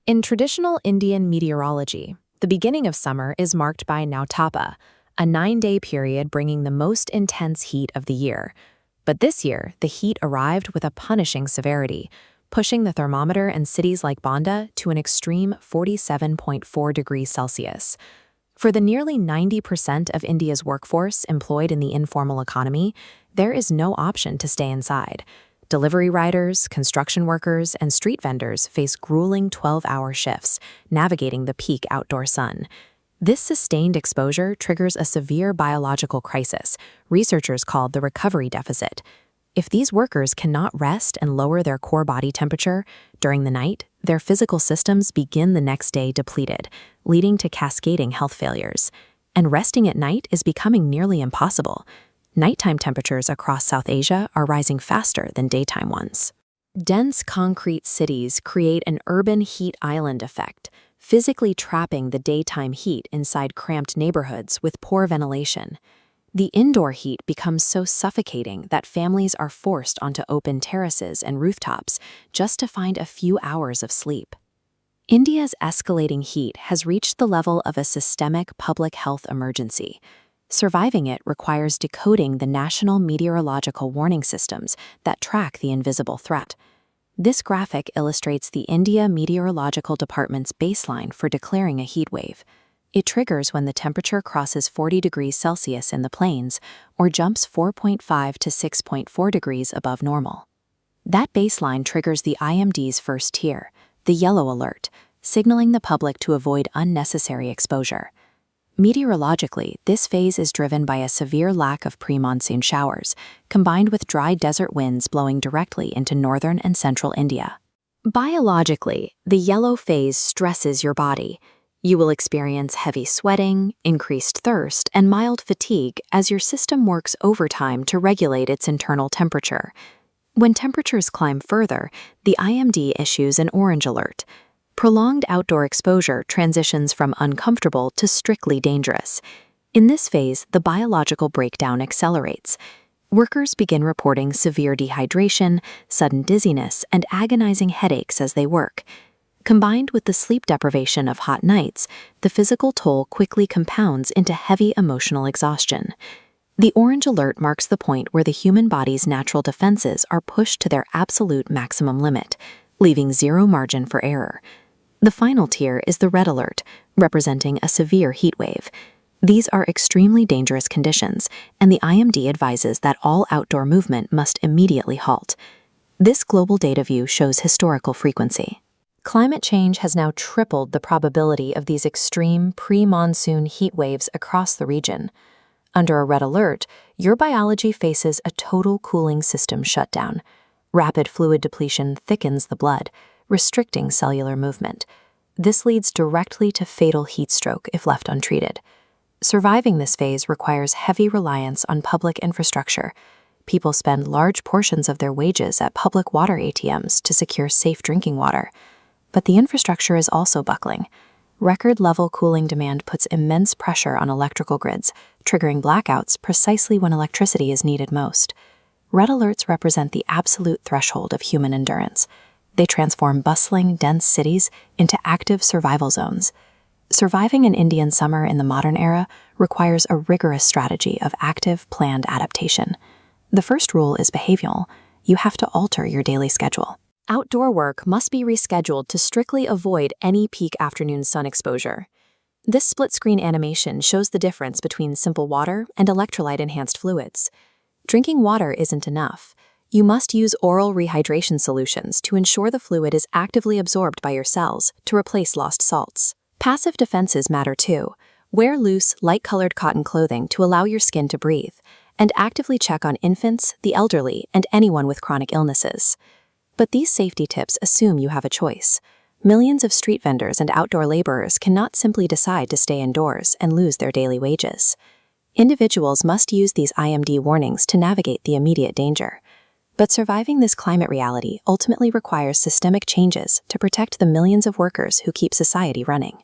In traditional Indian meteorology, the beginning of summer is marked by Nautapa, a 9-day period bringing the most intense heat of the year. But this year, the heat arrived with a punishing severity, pushing the thermometer in cities like Banda to an extreme 47.4 degrees Celsius. For the nearly 90% of India's workforce employed in the informal economy, there is no option to stay inside. Delivery riders, construction workers, and street vendors face grueling 12-hour shifts, navigating the peak outdoor sun. This sustained exposure triggers a severe biological crisis, researchers call the recovery deficit. If these workers cannot rest and lower their core body temperature during the night, their physical systems begin the next day depleted, leading to cascading health failures. And resting at night is becoming nearly impossible. Nighttime temperatures across South Asia are rising faster than daytime ones. Dense concrete cities create an urban heat island effect, physically trapping the daytime heat inside cramped neighborhoods with poor ventilation. The indoor heat becomes so suffocating that families are forced onto open terraces and rooftops just to find a few hours of sleep. India's escalating heat has reached the level of a systemic public health emergency. Surviving it requires decoding the national meteorological warning systems that track the invisible threat. This graphic illustrates the India Meteorological Department's baseline for declaring a heat wave. It triggers when the temperature crosses 40 degrees Celsius in the plains or jumps 4.5 to 6.4 degrees above normal. That baseline triggers the IMD's first tier, the yellow alert, signaling the public to avoid unnecessary exposure. Meteorologically, this phase is driven by a severe lack of pre-monsoon showers, combined with dry desert winds blowing directly into northern and central India. Biologically, the yellow phase stresses your body. You will experience heavy sweating, increased thirst, and mild fatigue as your system works overtime to regulate its internal temperature. When temperatures climb further, the IMD issues an orange alert. Prolonged outdoor exposure transitions from uncomfortable to strictly dangerous. In this phase, the biological breakdown accelerates. Workers begin reporting severe dehydration, sudden dizziness, and agonizing headaches as they work. Combined with the sleep deprivation of hot nights, the physical toll quickly compounds into heavy emotional exhaustion. The orange alert marks the point where the human body's natural defenses are pushed to their absolute maximum limit, leaving zero margin for error. The final tier is the red alert, representing a severe heat wave. These are extremely dangerous conditions, and the IMD advises that all outdoor movement must immediately halt. This global data view shows historical frequency. Climate change has now tripled the probability of these extreme pre-monsoon heat waves across the region. Under a red alert, your biology faces a total cooling system shutdown. Rapid fluid depletion thickens the blood, restricting cellular movement. This leads directly to fatal heat stroke if left untreated. Surviving this phase requires heavy reliance on public infrastructure. People spend large portions of their wages at public water ATMs to secure safe drinking water. But the infrastructure is also buckling. Record-level cooling demand puts immense pressure on electrical grids, triggering blackouts precisely when electricity is needed most. Red alerts represent the absolute threshold of human endurance. They transform bustling, dense cities into active survival zones. Surviving an Indian summer in the modern era requires a rigorous strategy of active, planned adaptation. The first rule is behavioral. You have to alter your daily schedule. Outdoor work must be rescheduled to strictly avoid any peak afternoon sun exposure. This split-screen animation shows the difference between simple water and electrolyte-enhanced fluids. Drinking water isn't enough. You must use oral rehydration solutions to ensure the fluid is actively absorbed by your cells to replace lost salts. Passive defenses matter too. Wear loose, light-colored cotton clothing to allow your skin to breathe, and actively check on infants, the elderly, and anyone with chronic illnesses. But these safety tips assume you have a choice. Millions of street vendors and outdoor laborers cannot simply decide to stay indoors and lose their daily wages. Individuals must use these IMD warnings to navigate the immediate danger. But surviving this climate reality ultimately requires systemic changes to protect the millions of workers who keep society running.